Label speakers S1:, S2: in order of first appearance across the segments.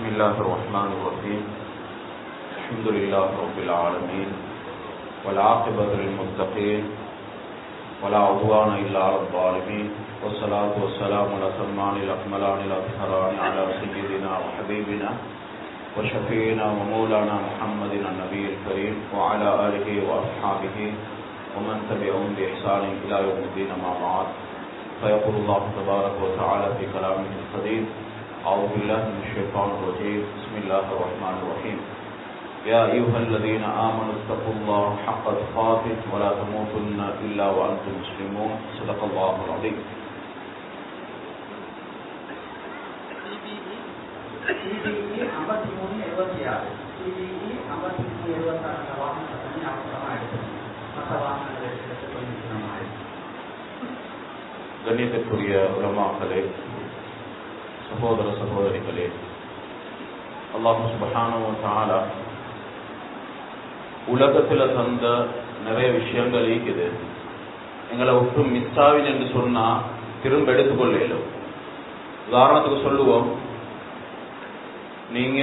S1: الله الرحمن الرحيم الحمد لله رب العالمين والعاقبة للمتقين ولا عدوان إلا على الظالمين والصلاة والسلام على الأتمان الأكملان الأطهران على سيدنا وحبيبنا وشفينا ومولانا محمد النبي الكريم وعلى آله وأصحابه ومن تبعهم بإحسان إلى يوم الدين ما بعد فيقول الله تبارك وتعالى في كلامه القديم أعوذ بالله من الشيطان الرجيم بسم الله الرحمن الرحيم يا أيها الذين آمنوا اتقوا الله حق تقاته ولا تموتن إلا وأنتم مسلمون صدق الله العظيم. கண்ணியத்திற்குரிய உலமாக்களே, சகோதர சகோதரிகளே, அல்லாஹ் சுப்ஹானஹு வ தஆலா உலகத்தில் தந்த நிறைய விஷயங்கள் இருக்குது. எங்களை விட்டு மிஸ் ஆவின் என்று சொன்னா திரும்ப எடுத்துக்கொள்ள இயலும். உதாரணத்துக்கு சொல்லுவோம், நீங்க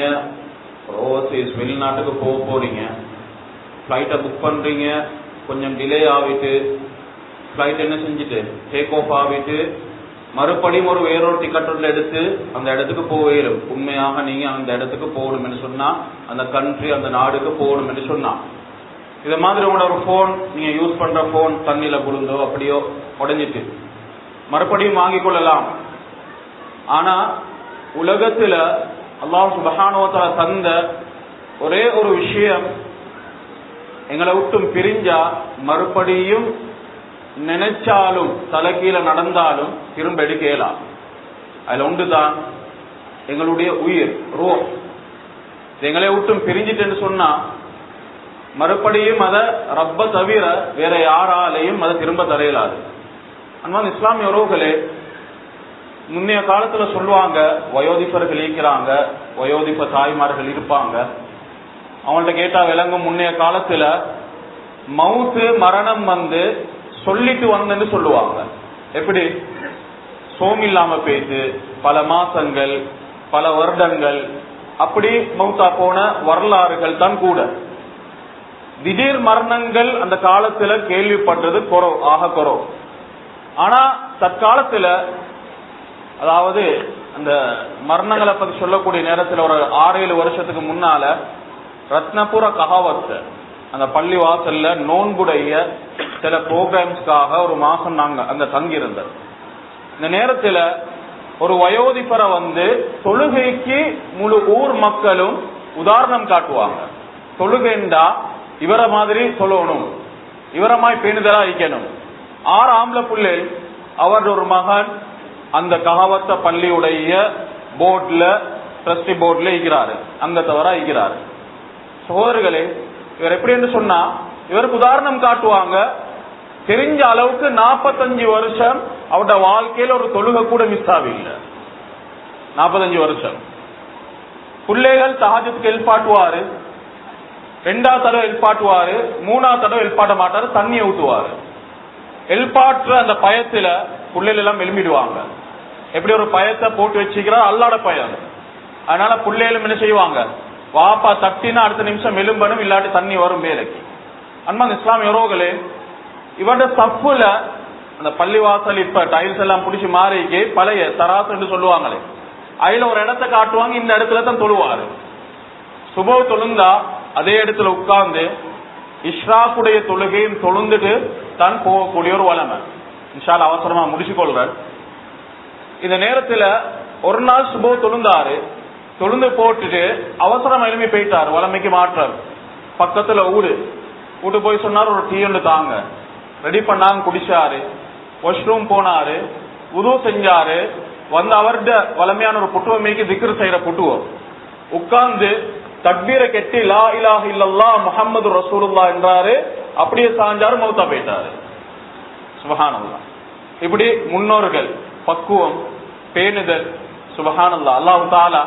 S1: ஓவர்சீஸ் வெளிநாட்டுக்கு போக போறீங்க, ஃப்ளைட்டை புக் பண்றீங்க, கொஞ்சம் டிலே ஆகிட்டு ஃப்ளைட் என்ன செஞ்சுட்டு டேக் ஆஃப் ஆகிட்டு மறுபடியும் வேறொரு டிக்கெட் எடுத்து அந்த இடத்துக்கு போயிடும். உண்மையாக நீங்க அந்த இடத்துக்கு போகணும் என்று சொன்னா, அந்த கண்ட்ரி அந்த நாடுக்கு போகணும் என்று சொன்னா, இதை மாதிரி உங்களோட ஒரு போன் நீங்க யூஸ் பண்ற போன் தண்ணியில விழுந்தோ அப்படியோ உடைஞ்சிட்டு மறுபடியும் வாங்கிக் கொள்ளலாம். ஆனா உலகத்துல அல்லாஹ் சுப்ஹானஹு வ தஆலா தந்த ஒரே ஒரு விஷயம், எங்களை விட்டும் பிரிஞ்சா மறுபடியும் நினைச்சாலும் தலைகீழ நடந்தாலும் திரும்ப எடுக்கலாம். அதுல ஒன்றுதான் எங்களுடைய உயிர், ரூஹ். எங்களை விட்டும் பிரிஞ்சிட்டு சொன்னா மறுபடியும் அதை ரப்ப தவிர வேற யாராலையும் அதை திரும்ப தரையலாது. அன்பான இஸ்லாமிய உறவுகளே, முன்னைய காலத்துல சொல்லுவாங்க, வயோதிபர்கள் இருக்கிறாங்க, வயோதிப தாய்மார்கள் இருப்பாங்க. அவங்கள்ட்ட கேட்டா விளங்கும், முன்னைய காலத்துல மவுத்து மரணம் சொல்லிட்டு வந்தேன்னு சொல்லுவாங்க. எப்படி? சோம் இல்லாம போயிட்டு பல மாசங்கள் பல வருடங்கள் அப்படி மௌத்தா போன வரலாறுகள் தான் கூட. திடீர் மரணங்கள் அந்த காலத்துல கேள்விப்பட்டது குறவு, ஆக குறவு. ஆனா தற்காலத்துல, அதாவது அந்த மரணங்களை பத்தி சொல்லக்கூடிய நேரத்துல ஒரு 6-7 வருஷத்துக்கு முன்னால ரத்னபுர கஹாவத் அந்த பள்ளி வாசல்ல நோன்புடைய சில ப்ரோக்ராம்ஸ்க்காக ஒரு மாசம் நாங்க அங்க தங்கியிருந்தோம். இந்த நேரத்துல ஒரு வயோதிபரை தொழுகைக்கு முழு ஊர் மக்களும் உதாரணம் காட்டுவாங்க. தொழுகைண்டா இவரை மாதிரி சொல்லணும், இவரமாய் பேணுதலா இருக்கணும். 6 ஆம்பளை புள்ளை, அவர் ஒரு மகன் அந்த கஹாவத்த பள்ளியுடைய போர்ட்ல, ட்ரஸ்டி போர்ட்ல இருக்கிறாரு, அங்கத்தவரா இருக்கிறாரு. சகோதரர்களே, இவர் எப்படி என்று சொன்னா, இவருக்கு உதாரணம் காட்டுவாங்க. தெரிஞ்ச அளவுக்கு 45 வருஷம் அவருடைய வாழ்க்கையில ஒரு தொழுகை கூட மிஸ் ஆகல. 45 வருஷம். பிள்ளைகள் தஹஜ்ஜுதுக்கு எழுப்பாட்டுவாரு, 2வது தடவை எழுப்பாட்டுவாரு, 3வது தடவை எழுப்பாட்ட மாட்டாரு, தண்ணியை ஊத்துவாரு. எழுப்பாற்ற அந்த பயத்துல பிள்ளைகள் எல்லாம் எழும்பிடுவாங்க. எப்படி ஒரு பயத்தை போட்டு வச்சுக்கிறார், அல்லாட பயம். அதனால பிள்ளைகளும் என்ன செய்வாங்க, வாப்பா தட்டினா அடுத்த நிமிஷம் எலும்பணும், இல்லாட்டி தண்ணி வரும் வேலைக்கு. அன்பான இஸ்லாமிய உறவுகளே, இவருடைய சப்புல அந்த பள்ளிவாசல் இப்ப டைல்ஸ் எல்லாம் பிடிச்சி மாறிக்கு பழைய தராசு என்று சொல்லுவாங்களே, அதுல ஒரு இடத்தை காட்டுவாங்க, இந்த இடத்துல தான் தொழுவாரு. சுபோ தொழுந்தா அதே இடத்துல உட்கார்ந்து இஷ்ராக்குடைய தொழுகையும் தொழுந்துட்டு தான் போகக்கூடிய ஒரு வளமை. இன்ஷால்லா அவசரமா முடிச்சு கொள்றார். இந்த நேரத்துல ஒரு நாள் சுபோ தொழுந்தாரு, தொழுந்து போட்டுட்டு அவசரம் எழுப்பி போயிட்டாரு, வளமைக்கு மாற்றார். பக்கத்துல வீட்டு போய் சொன்னார், ஒரு டீ ஒன்று தாங்க. ரெடி பண்ணாங்க, குடிச்சாரு. வாஷ்ரூம் போனாரு, உது செஞ்சாரு. அவர்கிட்ட வளமையான ஒரு புட்டுவமைக்கு திக்ர் செய்யற புட்டுவம் உட்கார்ந்து தக்பீரை கெட்டி லா இலாஹ இல்லல்லாஹ் முஹம்மது ரசூலுல்லாஹ் என்றாரு. அப்படியே சாஞ்சாரு, மௌத்தா போயிட்டாரு. சுப்ஹானல்லாஹ். இப்படி முன்னோர்கள் பக்குவம், பேணுதல், சுப்ஹானல்லாஹ். அல்லாஹ் தஆலா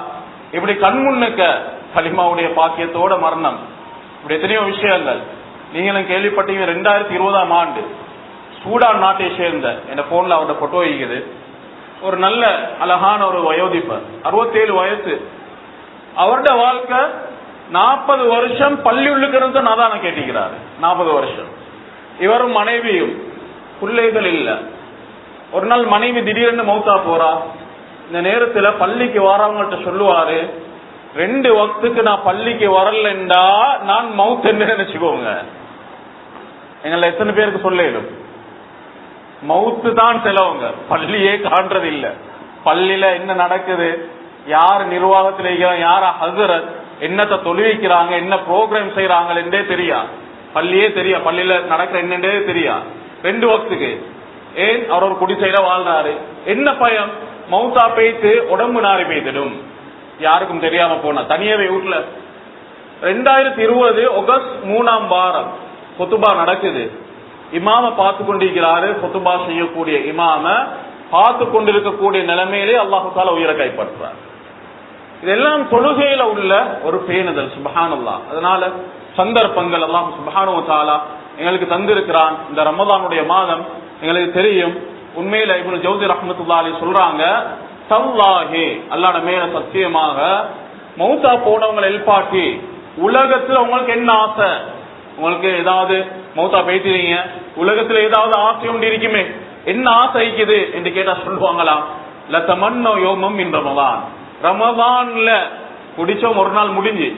S1: இப்படி கண்முன்னுக்க கலிமாவுடைய பாக்கியத்தோட மரணம், இப்படி எத்தனையோ விஷயங்கள் நீங்களும் கேள்விப்பட்டீங்க. 2020ஆம் ஆண்டு சூடான் நாட்டை சேர்ந்த, என் போன்ல அவரோட போட்டோ இருக்குது, ஒரு நல்ல அழகான ஒரு வயோதிபர், 67 வயசு. அவருடைய வாழ்க்கை 40 வருஷம் பள்ளி உள்ளுக்கு நாதான கேட்டிக்கிறாரு. 40 வருஷம். இவரும் மனைவியும் பிள்ளைகள் இல்ல. ஒரு நாள் மனைவி திடீர்னு மௌத்தா போறா. இந்த நேரத்துல பள்ளிக்கு வரவங்கள்ட்ட சொல்லுவாரு, 2 வக்துக்கு நான் பள்ளிக்கு வரலண்டா நான் மவுத் என்று நினைச்சுக்கோங்க. எங்களை எத்தனை பேருக்கு சொல்லும் மவுத்து தான் செலவுங்க, பள்ளியே காண்றது இல்ல. பள்ளியில என்ன நடக்குது, யார் நிர்வாகத்தில் இருக்கிறாங்க, யார ஹசரத் என்னத்தை தொழுவிக்கிறாங்க, என்ன ப்ரோக்ராம் செய்யறாங்க என்றே தெரியா. பள்ளியே தெரியா, பள்ளியில நடக்கிற என்னன்றே தெரியா. 2 வக்துக்கு ஏன் அவர் ஒரு குடிசையில வாழ்றாரு. என்ன பயம், மௌத்தா பெய்த்து உடம்பு நாரி பெய்திடும். யாருக்கும் தெரியாம போனா தனியாவே வீட்டுல. 2020 ஆகஸ்ட் 3ஆம் வாரம் குத்துபா நடக்குது. இமாம பார்த்து கொண்டிருக்கிறாரு. குத்துபா செய்யக்கூடிய இமாம பார்த்து கொண்டிருக்கக்கூடிய நிலைமையிலே அல்லாஹு தஆலா உயிரை கைப்பற்றார். இதெல்லாம் தொழுகையில உள்ள ஒரு பேணுதல். சுப்ஹானல்லாஹ். அதனால சந்தர்ப்பங்கள் அல்லாஹ் சுப்ஹானஹு வ தஆலா எங்களுக்கு தந்திருக்கிறான். இந்த ரமதானுடைய மாதம் எங்களுக்கு தெரியும். உண்மையில இப்னு ஜௌசி ரஹ்மத்துல்லாஹி அலைஹி சொல்றாங்க, தல்லாஹி அல்லாஹ்வுடைய மேல சத்தியமாக மௌத்தா போனவங்களை எழுப்பாட்டி உலகத்துல உங்களுக்கு என்ன ஆசை, உங்களுக்கு ஏதாவது மௌத்தா பேசுறீங்க, உலகத்துல ஏதாவது ஆசை ஒன்று இருக்குமே, என்ன ஆசை இருக்குது என்று கேட்டா சொல்லுவாங்களாம், லதமன்னோ யோமம் மின் ரமதான். ரமதான்ல குடிச்சோம், ஒரு நாள் முடிஞ்சு,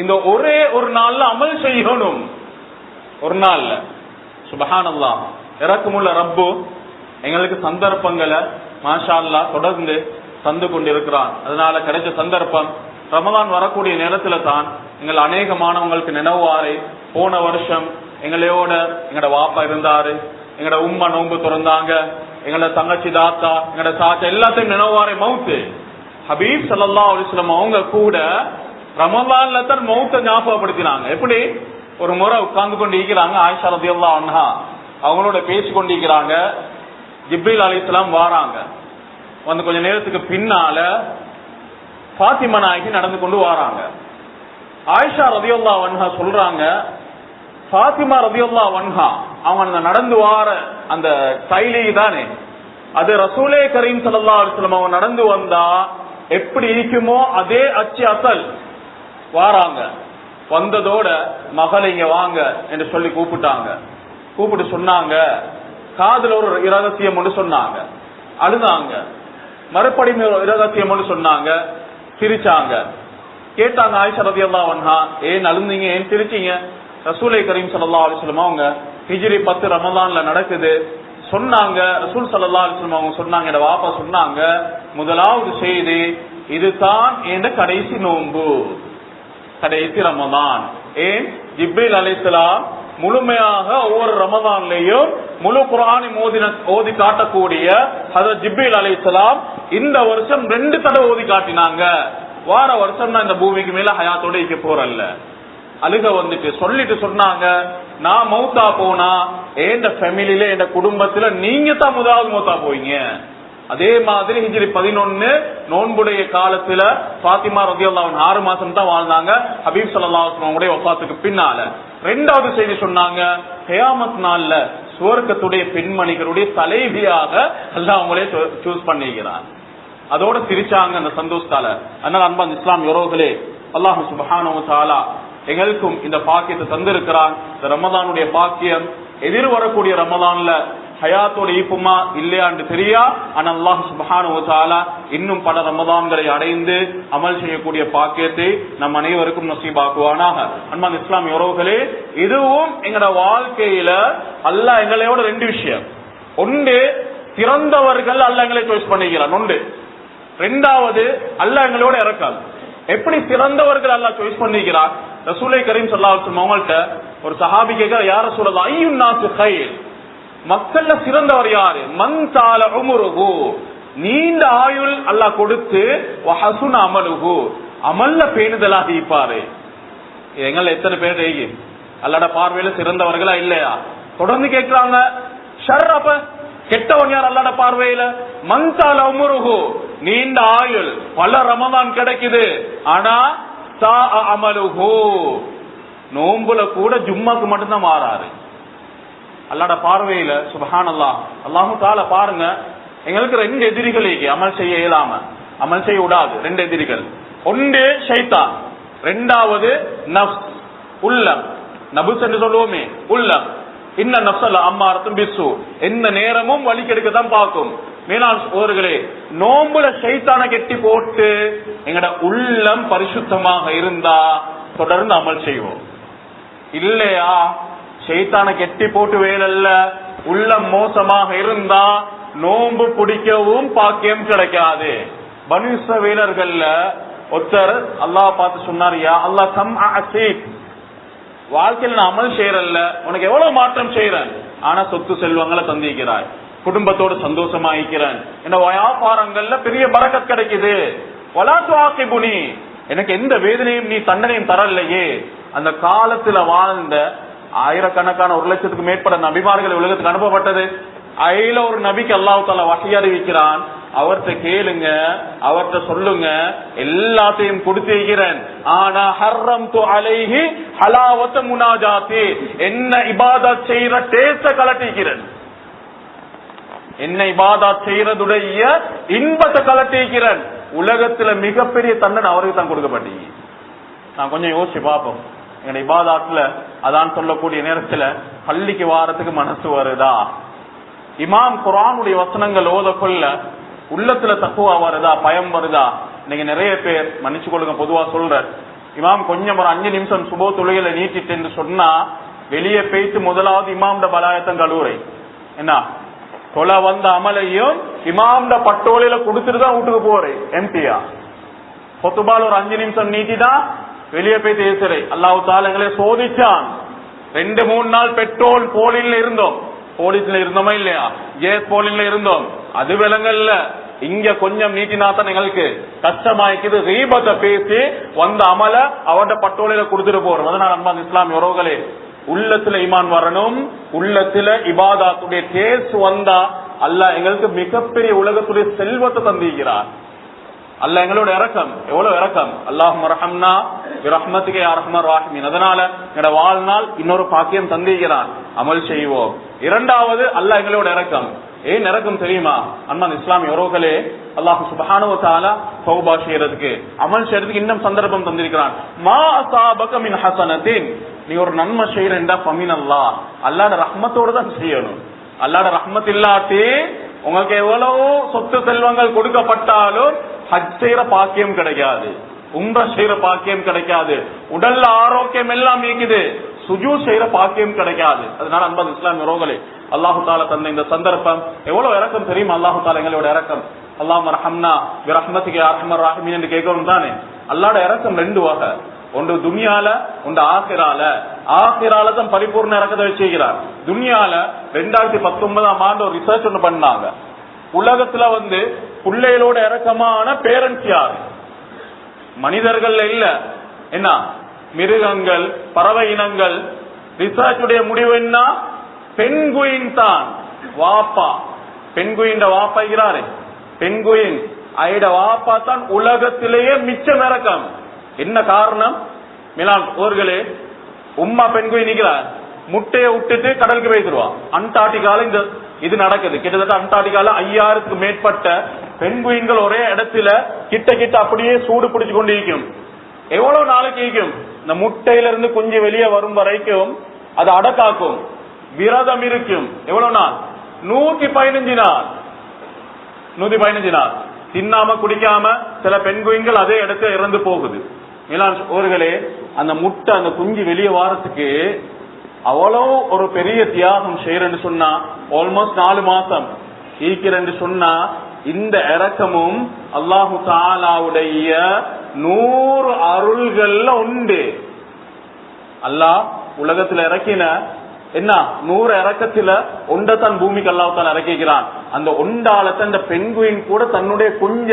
S1: இந்த ஒரே ஒரு நாள்ல அமல் செய்யணும். ஒரு நாள்ல. சுப்ஹானல்லாஹ். இறக்கமுள்ள ரப்பு எங்களுக்கு சந்தர்ப்பங்களை மாஷா அல்லாஹ் தொடர்ந்து தந்து கொண்டிருக்கிறான். அதனால கிடைச்ச சந்தர்ப்பம் ரமதான் வரக்கூடிய நேரத்துல தான் எங்கள் அநேகமானவங்களுக்கு நினைவாரு. போன வருஷம் எங்களோட எங்கட வாப்பா இருந்தாரு, எங்கட உம்மா நோன்பு திறந்தாங்க, எங்களோட தங்கச்சி தாத்தா, எங்கட சாச்சா எல்லாத்தையும் நினைவாரு மவுத்து. ஹபீப் ஸல்லல்லாஹு அலைஹி வஸல்லம் அவங்க கூட ரமதான்ல தான் மவுத்தை ஞாபகப்படுத்தினாங்க. எப்படி ஒரு முறை உட்கார்ந்து கொண்டு இருக்கிறாங்க, ஆயிஷா ரலியல்லாஹு அன்ஹா அவங்களோட பேசி கொண்டிருக்கிறாங்க. ஜிப்ரீல் அலைஹிஸ்ஸலாம் வாராங்க. வந்து கொஞ்ச நேரத்துக்கு பின்னால ஃபாத்திமா நாயகி நடந்து கொண்டு வராங்க. ஆயிஷா ரலியல்லாஹு அன்ஹா சொல்றாங்க, ஃபாத்திமா ரலியல்லாஹு அன்ஹா அவங்க நடந்து வார அந்த கைலி தானே, அது ரசூலே கரீம் ஸல்லல்லாஹு அலைஹி வஸல்லம் அவங்க நடந்து வந்தா எப்படி இருக்குமோ அதே அச்சு அசல் வாராங்க. வந்ததோட மகளை இங்க வாங்க என்று சொல்லி கூப்பிட்டாங்க. கூப்பிட்டு சொன்னாங்க, காதுல ஒரு இரகசியம் ஒன்று சொன்னாங்க, அழுதாங்க. மறுபடியும் இரகசியம் ஒன்று சொன்னாங்க, சிரிச்சாங்க. கேட்டாங்க ஆயிஷா ரலியல்லாஹு அன்ஹா, ஏன் அழுந்தீங்க, ஏன் சிரிச்சீங்க? ரசூலை கரீம் ஸல்லல்லாஹு அலைஹி வஸல்லம் அவங்க ஹிஜ்ரி 10 ரமலான்ல நடக்குது சொன்னாங்க. ரசூல் ஸல்லல்லாஹு அலைஹி வஸல்லம் அவங்க சொன்னாங்க, என் வாப்பா சொன்னாங்க, முதலாவது செய்தி இதுதான் என்ற கடைசி நோன்பு, கடைசி ரமதான். ஏன் ஜிப்ரீல் அலைஹிஸ்ஸலாம் முழுமையாக ஒவ்வொரு ரமதான்லயும் முழு குர்ஆனை ஓதி காட்டக்கூடிய ஹஜ்ரத் ஜிப்ரீல் அலைஹிஸ்ஸலாம் இந்த வருஷம் 2 தடவை ஓதி காட்டினாங்க. வார வருஷம் நான் இந்த பூமிக்கு மேல ஹயாத்தோட இருக்க போறல்ல. அழுக வந்துட்டு சொல்லிட்டு சொன்னாங்க, நான் மௌத்தா போனா என் ஃபேமிலியில என் குடும்பத்துல நீங்க தான் முதலாவது மௌத்தா போவீங்க. அதே மாதிரி ஹிஜ்ரி 11 நோன்புடைய காலத்துல ஃபாத்திமா ரலியல்லாஹு அன்ஹா 6 மாசம் தான் வாழ்ந்தாங்க ஹபீப் ஸல்லல்லாஹு அலைஹி வஸல்லம் உடைய வஃபாத்துக்கு பின்னால. 2வது செய்தி சொன்னாங்க, கியாமத் நாள்ல சுவர்க்கத்துடைய பெண்மணிகளுடைய தலைவியாக அல்லாஹ் அவங்களே சூஸ் பண்ணிக்கிறான். அதோட சிரிச்சாங்க அந்த சந்தோஷத்தால. அதனால அன்பான இஸ்லாம் யோரோகளே, அல்லாஹ் சுப்ஹானஹு வ தஆலா எங்களுக்கும் இந்த பாக்கியத்தை தந்திருக்கிறான். இந்த ரமதானுடைய பாக்கியம் எதிர் வரக்கூடிய ரமதான்ல ஹயாத்தோட ஈப்புமா இல்லையான்னு தெரியா. ஆனா அல்லாஹ் சுப்ஹானஹு வ தஆலா இன்னும் பல ரமதான்களை அடைந்து அமல் செய்யக்கூடிய பாக்கியத்தை நம் அனைவருக்கும் நசீபாக்குவானாக. அன்பான இஸ்லாம் யோரோகளே, இதுவும் எங்களோட வாழ்க்கையில அல்லாஹ் எங்களோட 2 விஷயம். ஒன்று, சிறந்தவர்கள் அல்லாஹ் எங்களை சாய்ஸ் பண்ணிக்கிறான். ஒன்று. 2வது, அல்லாஹ் எங்களோட இறக்காது. எப்படி சிறந்தவர்கள் அல்லாஹ் சாய்ஸ் பண்ணிக்கிறான்? ரசூலை கரீம் ஸல்லல்லாஹு அலைஹி வஸல்லம் அவங்கள்ட்ட ஒரு சஹாபி கேட்கிற, யா ரசூலல்லாஹ் அய்யுன் நாஸி கைர், மக்கள்ல சிறந்தவர் யாரு? மன் தால உம்ருஹு, நீண்ட ஆயுள் அல்லாஹ் கொடுத்து வஹசுன அமலுஹு, அமல்ல பேணுதலாக இருப்பாரு. எங்களை எத்தனை பேர் அல்லாஹ்வுடைய பார்வையில சிறந்தவர்களா இல்லையா? தொடர்ந்து கேட்கிறாங்க, ஷர், அப்ப கெட்டவன் யார் அல்லாஹ்வுடைய பார்வையில? மன் தால உம்ருஹு, நீண்ட ஆயுள், பல ரமதான் கிடைக்குது, ஆனா சா அமலுஹு, நோம்புல கூட ஜும்மாக்கு மட்டும்தான் மாறாரு. அல்லாஹ்வுடைய பார்வையில சுப்ஹானல்லாஹ். அல்லாஹ் தஆலா பாருங்க, எங்களுக்கு 2 எதிரிகள் அமல் செய்ய இயலாம, அமல் செய்ய விடாது. 2 எதிரிகள். ஒன்று ஷைத்தான், ரெண்டாவது நஃப்ஸ் உள்ளம். நபுஸ் என்று சொல்லுவோமே உள்ளம். இன்ன நஃப்ஸல் அம்மாரத்தும் பிஸ்ஸு, எந்த நேரமும் வழி கெடுக்கத்தான் பார்க்கும். மேலாண் சோர்களே, நோம்புல ஷைத்தானை கெட்டி போட்டு எங்கட உள்ளம் பரிசுத்தமாக இருந்தா தொடர்ந்து அமல் செய்வோம். இல்லையா ஷைத்தானை கெட்டி போட்டு வேலல்ல, உள்ளம் மோசமாக இருந்தா நோம்பு பிடிக்கவும் பாக்கியம் கிடைக்காது. பனு இஸ்ரவேலர்கள்ல ஒருத்தர் அல்லாஹ் பார்த்து சொன்னார், யா அல்லாஹ் கம் அஸீக், வாழ்க்கையில் நான் அமல் செய்யறல்ல, உனக்கு எவ்வளவு மாற்றம் செய்யறேன், ஆனா சொத்து செல்வங்களை தந்திக்கிறாய், குடும்பத்தோடு சந்தோஷமா இருக்கிறேன், என்ன வியாபாரங்கள்ல பெரிய பரக்கத் கிடைக்குது, வலா துஆகிபுனி, எனக்கு எந்த வேதனையும் நீ தண்டனையும் தரலையே. அந்த காலத்துல வாழ்ந்த ஆயிரக்கணக்கான 1 லட்சத்துக்கு மேற்பட்ட நபிமார்கள் உலகத்துக்கு அனுப்பப்பட்டது. அதுல ஒரு நபிக்கு அல்லாஹ் தஆலா வஹி அறிவிக்கிறான், அவர்கிட்ட கேளுங்க, அவர்கிட்ட சொல்லுங்க, எல்லாத்தையும் கொடுத்திருக்கிறேன், ஆனா ஹர்ரம்து அலைஹி ஹலாவத முனாஜாத்தி, என்ன இபாதத் செய்யற டேஸ்ட கலட்டிக்கிறேன், என்ன இபாதத் செய்யறதுடைய இன்பத்தை கலட்டிக்கிறேன். உலகத்துல மிகப்பெரிய தண்டனை அவருக்கு தான் கொடுக்கப்பட்டீங்க. நான் கொஞ்சம் யோசிச்சு பார்ப்போம், எங்க இபாதத்துல அதான் சொல்லக்கூடிய நேரத்துல பள்ளிக்கு வாரத்துக்கு மனசு வருதா? இமாம் குர்ஆனுடைய வசனங்கள் ஓதக்குள்ள உள்ளத்துல தக்குவா வருதா, பயம் வருதா? இன்னைக்கு நிறைய பேர், மன்னிச்சு கொள்ளுங்க பொதுவா சொல்ற, இமாம் கொஞ்சம் ஒரு 5 நிமிஷம் சுபோ தொழுகையில நீட்டிட்டு என்று சொன்னா வெளியே பேசி முதலாவது இமாம்ட பலாயத்தம் கழுவுரை, என்ன தொலை வந்த அமலையும் இமாம்ட பட்டோலையில கொடுத்துட்டு தான் வீட்டுக்கு போறேன். எம்டியா பொத்துபால் ஒரு 5 நிமிஷம் நீட்டிதான் வெளியே போய் பேசுறேன். அல்லாஹ் தஆலா எங்களை சோதிச்சான். 2-3 நாள் பெட்ரோல் போலின்ல இருந்தோம், போலீஸ்ல இருந்தோமா இல்லையா, கேஸ் போலின்ல இருந்தோம், அது விலங்கல்ல. இங்க கொஞ்சம் நீட்டினாத்தான் எங்களுக்கு கஷ்டமாய்க்குது. ரீபத்தை பேசி வந்த அமல அவட பட்டோலையில கொடுத்துட்டு போறோம். அதனால அன்பான இஸ்லாம் யோரோகளே, உள்ளத்துல ஈமான் வரணும், உள்ளத்துல இபாதத்துடைய டேஸ்ட் வந்தா அல்லாஹ் எங்களுக்கு மிகப்பெரிய உலகத்துடைய செல்வத்தை தந்திருக்கிறார். அல்லாஹ் எங்களோட இரக்கம், எவ்வளவு இரக்கம். அல்லாஹும்ம ரஹம்னா பிரஹ்மத்திகே யா அர்ஹமர் ராஹிமீன். அதனால எங்களோட வாழ்நாள் இன்னொரு பாக்கியம் தந்திருக்கிறான், அமல் செய்வோம். இரண்டாவது அல்லாஹ் எங்களோட இரக்கம். ஏன் இரக்கம் தெரியுமா அன்பான இஸ்லாமிய உறவுகளே? அல்லாஹ் சுப்ஹானஹு வ தஆலா தௌபா செய்யறதுக்கு, அமல் செய்யறதுக்கு இன்னும் சந்தர்ப்பம் தந்திருக்கிறான். மா அஸாபக மின் ஹஸனத்தின், நீ ஒரு நன்மை செய்யறேன்டா ஃபமின் அல்லாஹ், அல்லாஹ்ட ரஹ்மத்தோட தான் செய்யணும். அல்லாஹ்ட ரஹ்மத் இல்லாட்டி உங்களுக்கு எவ்வளவு சொத்து செல்வங்கள் கொடுக்கப்பட்டாலும் ஹஜ் செய்யற பாக்கியம் கிடைக்காது, உம்ரா செய்யற பாக்கியம் கிடைக்காது, உடல்ல ஆரோக்கியம் எல்லாம் இருக்குது, சுஜூத் செய்யற பாக்கியம் கிடைக்காது. அதனால அன்பான இஸ்லாமிய உறவுகளே, அல்லாஹு தஆலா தந்த இந்த சந்தர்ப்பம் எவ்வளவு இரக்கம் தெரியுமா? அல்லாஹு தஆலா எங்களோட இரக்கம். அல்லாஹும்ம ரஹம்னா பிரஹ்மத்திகே யா அர்ஹமர் ராஹிமீன் என்று கேட்கணும் தானே. அல்லாஹ்ட இரக்கம் 2 வகை, ஒன்று துனியால, ஒன்று ஆகிரால. ஆகிரால தான் பரிபூர்ண இரக்கத்தை வச்சுக்கிறார். துனியால 2019ஆம் ஆண்டு ஒரு ரிசர்ச் ஒன்று பண்ணாங்க. உலகத்துல பிள்ளைகளோட இரக்கமான பேரண்ட்ஸ் யாரு? மனிதர்கள் இல்ல, என்ன மிருகங்கள், பறவை இனங்கள். ரிசர்ச் உடைய முடிவு என்ன? பெண்குயின் தான் வாப்பா. பெண்குயின் வாப்பா இருக்கிறாரு, பெண்குயின் ஐட வாப்பா தான் உலகத்திலேயே மிச்சம் இரக்கம். என்ன காரணம்? மிலான் ஓர்களே, உம்மா பெண்குயின் நிற்கிறார், முட்டையை விட்டுட்டு கடலுக்கு போய்த்துருவா. அண்டார்டிகால இந்த இது நடக்குது. கிட்டத்தட்ட அண்டார்டிகால 5000க்கு மேற்பட்ட பெண்குயின்கள் ஒரே இடத்துல கிட்ட கிட்ட அப்படியே சூடு பிடிச்சு கொண்டு இருக்கும். எவ்வளவு நாளைக்கு இருக்கும்? இந்த முட்டையில இருந்து குஞ்சு வெளியே வரும் வரைக்கும் அது அடக்காக்கும், விரதம் இருக்கும். எவ்வளவு நாள்? 115 நாள். 115 நாள் தின்னாம குடிக்காம சில பெண்குயின்கள் அதே இடத்துல இறந்து போகுது. அவர்களே, அந்த முட்டை அந்த குஞ்சு வெளியே வாரத்துக்கு அவ்வளவு ஒரு பெரிய தியாகம் செய்யறேன்னு சொன்னா ஆல்மோஸ்ட் 4 மாசம் ஈக்கிறேன்னு சொன்னா, இந்த இரக்கமும் அல்லாஹு தஆலாவுடைய 100 அருள்கள்ல உண்டு. அல்லாஹ் உலகத்துல இறக்கின என்ன 100 இறக்கத்துல ஒன்றத்தான் பூமிக்கு அல்லாஹ் தஆலா இறக்கிக்கிறான். அந்த ஒண்டாலத்தை அந்த பெண்குயின் கூட தன்னுடைய குஞ்ச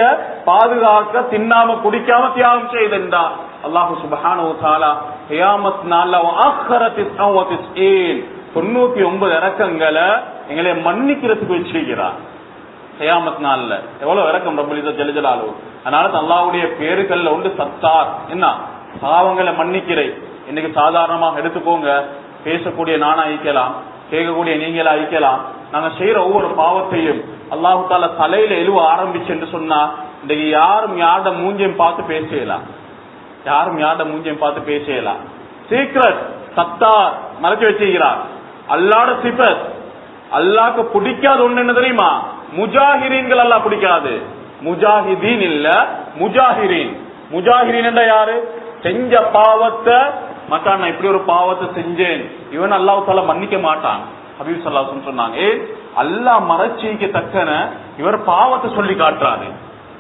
S1: பாதுகாக்க தின்னாம குடிக்காம தியாகம் செய்தா அல்லாஹ் சுப்ஹானஹு வ தஆலா கியாமத் நாள்ல ஆখিরাত 99 இறக்கங்களை எங்களை மன்னிக்கிறதுக்கு வச்சிருக்கிறார். கியாமத் நாள்ல எவ்வளவு இறக்கம் ரப்பல் இஸ்ஸத் ஜல்ல ஜலாலுஹு. அதனால அல்லாஹ்வுடைய பேருகள்ல உண்டு சத்தார், என்ன பாவங்களை மன்னிக்கிறேன். இன்னைக்கு சாதாரணமாக எடுத்துக்கோங்க, பேசக்கூடிய நானா ஐக்கலாம், கேட்கக்கூடிய நீங்களா ஐக்கலாம். நாங்க செய்யற ஒவ்வொரு பாவத்தையும் அல்லாஹு தஆலா தலையில எழுவ ஆரம்பிச்சு என்று சொன்னா இன்னைக்கு யாரும் யாரோட மூஞ்சியம் பார்த்து பேசலாம், யாரும் யாரோட மூஞ்சியம் பார்த்து பேசலாம். சீக்ரெட் சத்தார் மறைச்சு வச்சுக்கிறார். அல்லாட சிபத் அல்லாஹ்க்கு பிடிக்காத ஒண்ணு என்ன தெரியுமா? முஜாஹிரீன்கள் அல்லாஹ் பிடிக்காது. முஜாஹிதீன் இல்ல, முஜாஹிரீன். முஜாஹிரீன் என்ற யாரு? செஞ்ச பாவத்தை மச்சான் நான் இப்படி ஒரு பாவத்தை செஞ்சேன், இவன் அல்லாஹ் தஆலா மன்னிக்க மாட்டான். ஹபீப் ஸல்லல்லாஹு அலைஹி வஸல்லம் சொன்னாங்க, அல்லாஹ் மறைச்சிக்க தக்கன இவர் பாவத்தை சொல்லி காட்டுறாரு,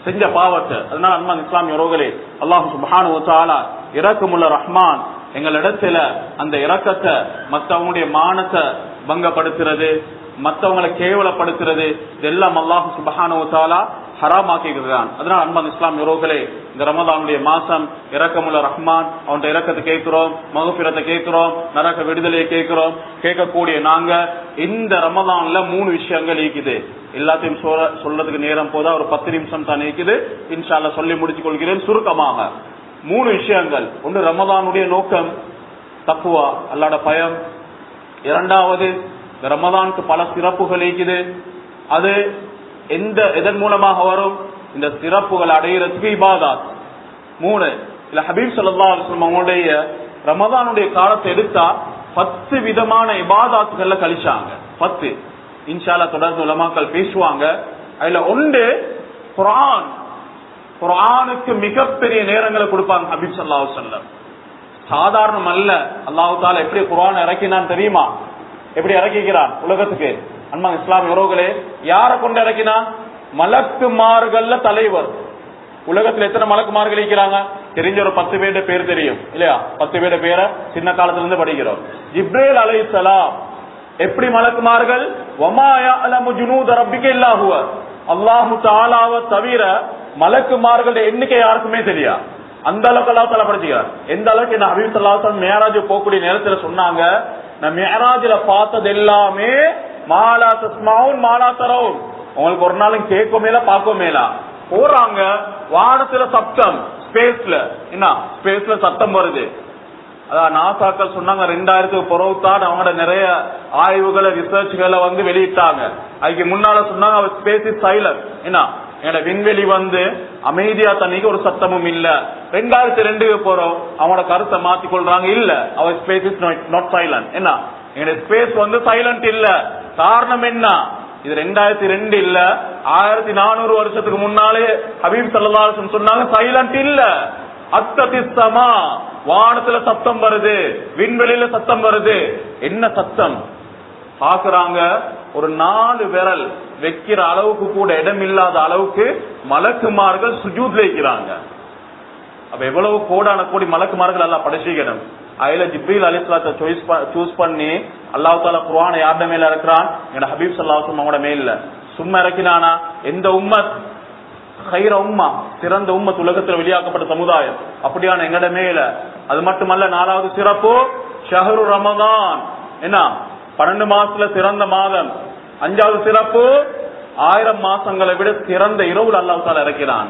S1: செஞ்ச பாவத்தை. அதனால அன்பான இஸ்லாமிய உறவுகளே, அல்லாஹ் சுப்ஹானஹு வ தஆலா இரக்கமுள்ள ரஹ்மான். எங்களிடத்துல அந்த இரக்கத்தை மற்றவங்களுடைய மானத்தை பங்கப்படுத்துறது, மற்றவங்களை கேவலப்படுத்துறது, இதெல்லாம் அல்லாஹ் சுப்ஹானஹு வ தஆலா ஹராமாக்கிக்கிறான். அதனால அன்பான இஸ்லாமிய உறவுகளே, இந்த ரமதானுடைய மாசம் இரக்கமுள்ள ரஹ்மான், அவன் இரக்கத்தை கேட்கிறோம், மகஃபிரத்தை கேட்கிறோம், நரக விடுதலையை கேட்கிறோம். கேட்கக்கூடிய நாங்க இந்த ரமதான்ல 3 விஷயங்கள் இருக்குது. எல்லாத்தையும் சொல்றதுக்கு நேரம் போதா, ஒரு 10 நிமிஷம் தான் இருக்குது. இன்ஷா அல்லாஹ் சொல்லி முடித்துக் கொள்கிறேன் சுருக்கமாக. 3 விஷயங்கள். ஒன்று ரமதானுடைய நோக்கம், தக்வா, அல்லாஹ்வுடைய பயம். இரண்டாவது, இந்த ரமதானுக்கு பல சிறப்புகள் இருக்குது. அது எதன் மூலமாக வரும்? இந்த சிறப்புகள் அடையிறதுக்கு இபாதத். 3, இல்ல ஹபீப் ஸல்லல்லாஹு அலைஹி வஸல்லம் அவங்களுடைய ரமதானுடைய காலத்தை எடுத்தா 10 விதமான இபாதத்துகள்ல கழிச்சாங்க. 10 இன்ஷா அல்லாஹ் தொடர்ந்து உலமாக்கள் பேசுவாங்க. அதுல ஒன்று குர்ஆன். குர்ஆனுக்கு மிகப்பெரிய நேரங்களை கொடுப்பாங்க ஹபீப் ஸல்லல்லாஹு அலைஹி வஸல்லம். சாதாரணம் அல்ல. அல்லாஹ் தஆலா எப்படி குர்ஆன் இறக்கினான் தெரியுமா? எப்படி இறக்கிக்கிறான் உலகத்துக்கு? அன்பான இஸ்லாமிய உறவுகளே, யாரை கொண்டு இறக்கினா? மலக்குமார்கள்ல தலைவர். உலகத்துல எத்தனை மலக்குமார்கள் இருக்கிறாங்க? தெரிஞ்ச ஒரு 10 பேருடைய பேர் தெரியும் இல்லையா? 10 பேருடைய பேரை சின்ன காலத்துல இருந்து படிக்கிறோம். ஜிப்ரீல் அலைஹிஸ்ஸலாம். எப்படி மலக்குமார்கள்? வமா யஅலமு ஜுனூத ரப்பிக இல்லா ஹுவ. அல்லாஹ் தஆலாவை தவிர மலக்குமார்களுடைய எண்ணிக்கை யாருக்குமே தெரியாது. அந்த அளவுக்கு அல்லாஹ் தஆலா படிச்சுக்கிறார். எந்த அளவுக்கு இந்த ஹபீப் ஸல்லல்லாஹு அலைஹி வஸல்லம் மிஅராஜ் போகக்கூடிய நேரத்துல சொன்னாங்க, நான் மிஅராஜ்ல பார்த்தது எல்லாமே மாலா தஸ்மவுன் மாலா தரவுன். உங்களுக்கு ஒரு நாளும் கேட்கும் மேல பார்க்கும் மேல போறாங்க. வானத்துல சத்தம், ஸ்பேஸ்ல என்ன ஸ்பேஸ்ல சத்தம் வருது. அதான் நாசாக்கள் சொன்னாங்க 2000க்கு பிறகுதான் அவங்களோட நிறைய ஆய்வுகளை ரிசர்ச்களை வெளியிட்டாங்க. அதுக்கு முன்னால சொன்னாங்க ஸ்பேஸ் இஸ் சைலண்ட். என்ன என்னோட விண்வெளி அமைதியா தண்ணிக்கு ஒரு சத்தமும் இல்ல. 2002க்கு போறோம் அவங்களோட கருத்தை மாத்தி கொள்றாங்க. இல்ல, அவர் ஸ்பேஸ் இஸ் நாட் சைலண்ட். என்ன என்னோட ஸ்பேஸ் சைலண்ட் இல்ல. காரணம் என்ன? இது 2002 இல்ல, 1400 வருஷத்துக்கு முன்னாலே ஹபீப் ஸல்லல்லாஹு அலைஹி வஸல்லம் சொன்னாங்க சைலண்ட் இல்ல. அத்ததிஸ்ஸமா, வானத்துல சத்தம் வருது, விண்வெளியில சத்தம் வருது. என்ன சத்தம்? பாக்குறாங்க, ஒரு 4 விரல் வைக்கிற அளவுக்கு கூட இடம் இல்லாத அளவுக்கு மலக்குமார்கள் சுஜூத்ல வைக்கிறாங்க. அப்ப எவ்வளவு கோடான கோடி மலக்குமார்கள் எல்லாம் படைச்சிக்கணும். அதுல ஜிப்ரீல் அலைஹிஸ்ஸலாத்தை சூஸ் பண்ணி அல்லாஹ் தஆலா குர்ஆனை யாருடைய மேல இறக்குறான்? எங்க ஹபீப் ஸல்லல்லாஹு அலைஹி வஸல்லம் அவங்களோட மேல. சும்மா இறக்கினானா? எந்த உம்மத் கைர உம்மா, சிறந்த உம்மத், உலகத்தில் வெளியாக்கப்பட்ட சமுதாயம், அப்படியான எங்கட மேல. அது மட்டுமல்ல, 4வது சிறப்பு ஷஹ்ரு ரமதான். என்ன 12 மாசத்துல சிறந்த மாதம். 5வது சிறப்பு 1000 மாசங்களை விட சிறந்த இரவுல அல்லாஹ் தஆலா இறக்கிறான்.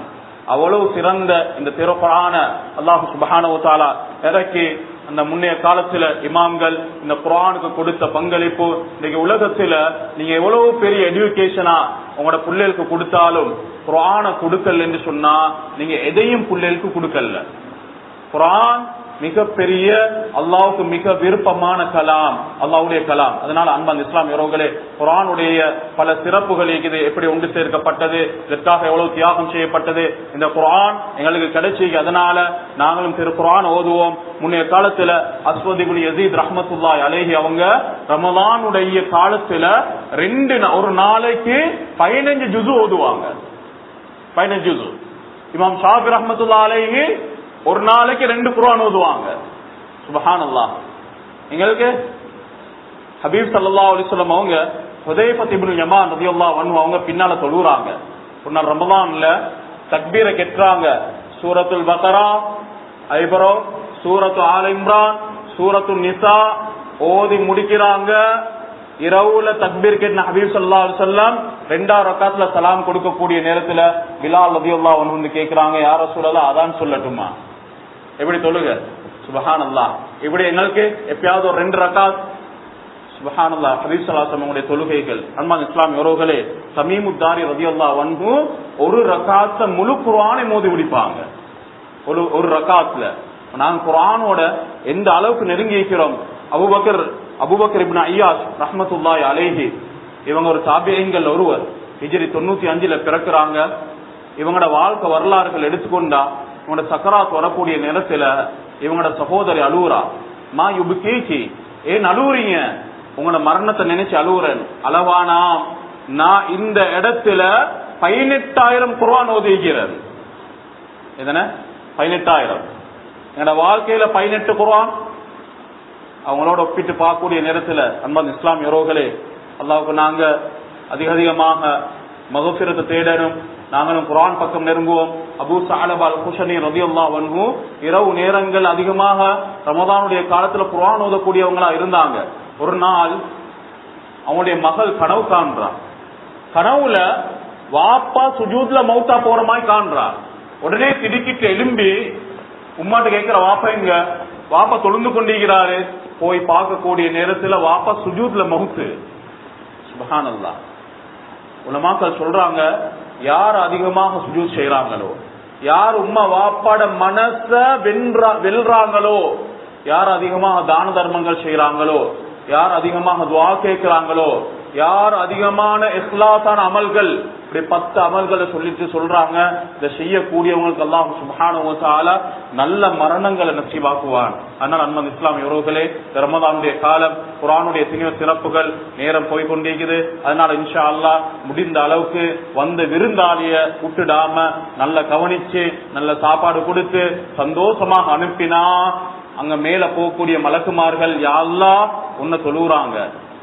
S1: அவ்வளவு சிறந்த இந்த திருக்குர்ஆன அல்லாஹ் சுப்ஹானஹு வ தஆலா இறக்கி அந்த முன்னைய காலத்துல இமாம்கள் இந்த குர்ஆனுக்கு கொடுத்த பங்களிப்பு. இன்னைக்கு உலகத்துல நீங்க எவ்வளவு பெரிய எஜுகேஷனா உங்களோட பிள்ளைகளுக்கு கொடுத்தாலும் குர்ஆனை கொடுக்கல என்று சொன்னா நீங்க எதையும் பிள்ளைகளுக்கு கொடுக்கல. குர்ஆன் மிகப்பெரிய அல்லாஹ்வுக்கு மிக விருப்பமான கலாம், அல்லாஹ்வுடைய கலாம். அதனால அன்பான இஸ்லாமிய உறவுகளே, குர்ஆனுடைய பல சிறப்புகள் இருக்குது. எப்படி ஒன்று சேர்க்கப்பட்டது, இதற்காக எவ்வளவு தியாகம் செய்யப்பட்டது, இந்த குர்ஆன் எங்களுக்கு கிடைச்சி. அதனால நாங்களும் திருக்குர்ஆன் ஓதுவோம். முன்னைய காலத்துல அஸ்வத் இப்னு யஸீத் ரஹ்மத்துல்லாஹி அலைஹி அவங்க ரமலானுடைய காலத்துல ஒரு நாளைக்கு 15 ஜுஸு ஓதுவாங்க. 15 ஜுஸு. இமாம் ஷாஃபி ரஹ்மத்துல்லாஹி அலைஹி ஒரு நாளைக்கு 2 குர்ஆன் ஓதுவாங்க. சுப்ஹானல்லாஹ். எங்களுக்கு ஹபீப் ஸல்லல்லாஹு அலைஹி வஸல்லம் அவங்க ஹுதைஃபா இப்னு யமான் ரலியல்லாஹு அன்ஹு அவங்க பின்னால தொழுறாங்க. ஒரு நாள் ரமலான்ல தக்பீரை கெட்றாங்க. சூரத்துல் பக்ரா, ஐபரோ, சூரத்து ஆல் இம்ரான், சூரத்து நிசா ஓதி முடிக்கிறாங்க. இரவுல தக்பீர் கேட்ட ஹபீப் ஸல்லல்லாஹு அலைஹி வஸல்லம் 2வது ரக்காத்துல சலாம் கொடுக்கக்கூடிய நேரத்துல பிலால் ரலியல்லாஹு அன்ஹு வந்து கேக்குறாங்க, யா ரசூலல்லாஹ் அதான் சொல்லட்டுமா? எப்படி தொழுக? சுப்ஹானல்லாஹ். இப்படி எங்களுக்கு எப்பயாவது ஒரு 2 ரக்காத் சுப்ஹானல்லாஹ். ஹபீப் ஸல்லல்லாஹு அலைஹி வஸல்லம் தொழுகைகள் அன்பான இஸ்லாமிய உறவுகளே, தமீமுத்தாரி ரலியல்லாஹு அன்ஹு ஒரு ரக்காத்த முழு குர்ஆனை மோதி முடிப்பாங்க. ஒரு ரக்காத்துல நாங்க குர்ஆனோட எந்த அளவுக்கு நெருங்கி இருக்கிறோம். அபூபக்கர் இப்னு ஐயாஸ் ரஹ்மத்துல்லாஹி அலைஹி, இவங்க ஒரு தாபிஈன்கள் ஒருவர், ஹிஜ்ரி 95ல பிறக்குறாங்க. இவங்களோட வாழ்க்கை வரலாறுகள் எடுத்துக்கொண்டா, இவங்களோட சக்கராத் வரக்கூடிய நேரத்துல இவங்களோட சகோதரி அழுவுறா. மா யுப்கீகி, ஏன் அழுவுறீங்க? உங்களோட மரணத்தை நினைச்சு அழுவுறேன். அளவானா நான் இந்த இடத்துல 18,000 குர்ஆன் ஓதிக்கிறேன். எதன 18,000? என்னோட வாழ்க்கையில 18 குர்ஆன். அவங்களோட ஒப்பிட்டு பார்க்கக்கூடிய நேரத்துல அன்பான இஸ்லாமிய உறவுகளே, அல்லாஹ்வுக்கு நாங்க அதிகமாக மக்ஃபிரத்தை தேடணும். நாங்களும் குர்ஆன் பக்கம் நெருங்குவோம். அபூ ஸஅலபா அல்-குஷனி ரலியல்லாஹு அன்ஹு இரவு நேரங்கள் அதிகமாக ரமதானுடைய காலத்துல குர்ஆன் ஓதக்கூடியவங்களா இருந்தாங்க. ஒரு நாள் அவங்களுடைய மகள் கனவு காண்றான். கனவுல வாப்பா சுஜூத்ல மௌத்தா போற மாதிரி காண்றான். உடனே திடுக்கிட்டு எழும்பி உம்மாட்ட கேட்கிற, வாப்பா எங்க? வாப்பா தொழுந்து கொண்டிருக்கிறாரு. போய் பார்க்கக்கூடிய நேரத்துல வாப்பா சுஜூத்ல மௌத்து. சுப்ஹானல்லாஹ். உலமாக்கள் சொல்றாங்க, யார் அதிகமாக சுஜூத் செய்யறாங்களோ, யார் உம்மா வாப்பாட மனச வெல்றாங்களோ, யார் அதிகமாக தான தர்மங்கள் செய்யறாங்களோ, யார் அதிகமாக துஆ கேட்கிறாங்களோ, யார் அதிகமான இஹ்லாஸான அமல்கள், இப்படி 10 அமல்களை சொல்றாங்க, இதை செய்யக்கூடியவங்களுக்கு அல்லாஹ் சுப்ஹானஹு வ தஆலா நல்ல மரணங்களை நசீபாக்குவான். அதனால அன்பான இஸ்லாமிய உறவுகளே, ரமதானுடைய காலம், குர்ஆனுடைய சிறப்புகள் நேரம் போய்கொண்டிருக்குது. அதனால இன்ஷா அல்லாஹ் முடிந்த அளவுக்கு வந்த விருந்தாளிய விட்டுடாம நல்ல கவனிச்சு நல்ல சாப்பாடு கொடுத்து சந்தோஷமாக அனுப்பினா, அங்க மேல போகக்கூடிய மலக்குமார்கள் யா அல்லாஹ் உன்னை தொழுறாங்க,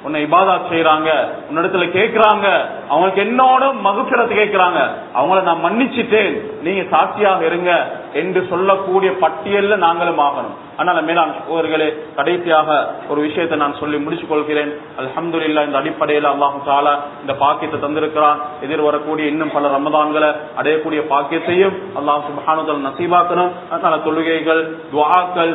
S1: உன்னை இபாதத் செய்யறாங்க, உன்னிடத்துல கேட்கிறாங்க, அவங்களுக்கு என்னோட மகுபிரத்தை கேட்கிறாங்க, அவங்கள நான் மன்னிச்சுட்டேன், நீங்க சாட்சியாக இருங்க என்று சொல்லக்கூடிய பட்டியல்ல நாங்களும் ஆகணும். அதனால மேலான சகோதரர்களே, கடைசியாக ஒரு விஷயத்தை நான் சொல்லி முடிச்சுக் கொள்கிறேன். அல்ஹம்துலில்லாஹ், இந்த அடிப்படையில் அல்லாஹ் தஆலா இந்த பாக்கியத்தை தந்திருக்கிறான். எதிர் வரக்கூடிய இன்னும் பல ரமதான்களை அடையக்கூடிய பாக்கியத்தையும் அல்லாஹ் சுப்ஹானஹு வ தஆலா நசீபாக்கணும். அதனால தொழுகைகள், துஆக்கள்,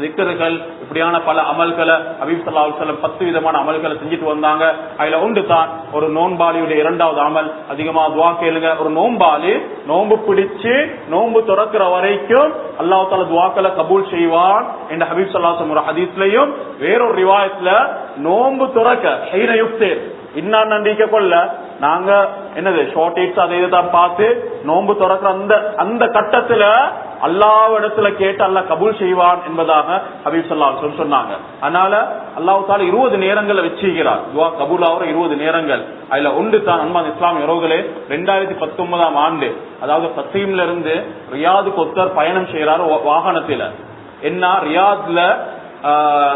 S1: திக்ருகள், இப்படியான பல அமல்களை ஹபீப் ஸல்லல்லாஹு அலைஹி வஸல்லம் 10 விதமான அமல்களை செஞ்சுட்டு வந்தாங்க. அதுல ஒன்று தான் ஒரு நோன்பாளியுடைய 2வது அமல், அதிகமா துஆ கேளுங்க. ஒரு நோன்பாளி நோன்பு பிடிச்சு நோன்பு துறக்கிற வரைக்கும் அல்லாஹ் தஆலா துஆக்களை கபூல் செய்வான் என்று ஹபீப் ஸல்லல்லாஹு அலைஹி வஸல்லம் ஒரு ஹதீஸ்லயும், வேறொரு ரிவாயத்துல நோன்பு துறக்க ஹைன யுஃப்திர், இன்னா நண்டிக்க கொள்ள நாங்க என்னது ஷார்ட் ஹிட்ஸ் அதை தான் பார்த்து நோன்பு துறக்கிற அந்த கட்டத்துல அல்லாஹ் இடத்துல கேட்டு அல்லாஹ் கபூல் செய்வான் என்பதாக ஹபீப் ஸல்லல்லாஹு அலைஹி வஸல்லம் சொன்னாங்க. அதனால அல்லாஹ் தஆலா 20 நேரங்களை வச்சிருக்கிறார் துஆ கபூல் ஆகிற 20 நேரங்கள். அதுல ஒன்று தான் அன்பான இஸ்லாமிய உறவுகளே, 2019ஆம் ஆண்டு, அதாவது கசீம்ல இருந்து ரியாதுக்கு ஒருத்தர் பயணம் செய்யறாரு வாகனத்துல. என்ன, ரியாத்ல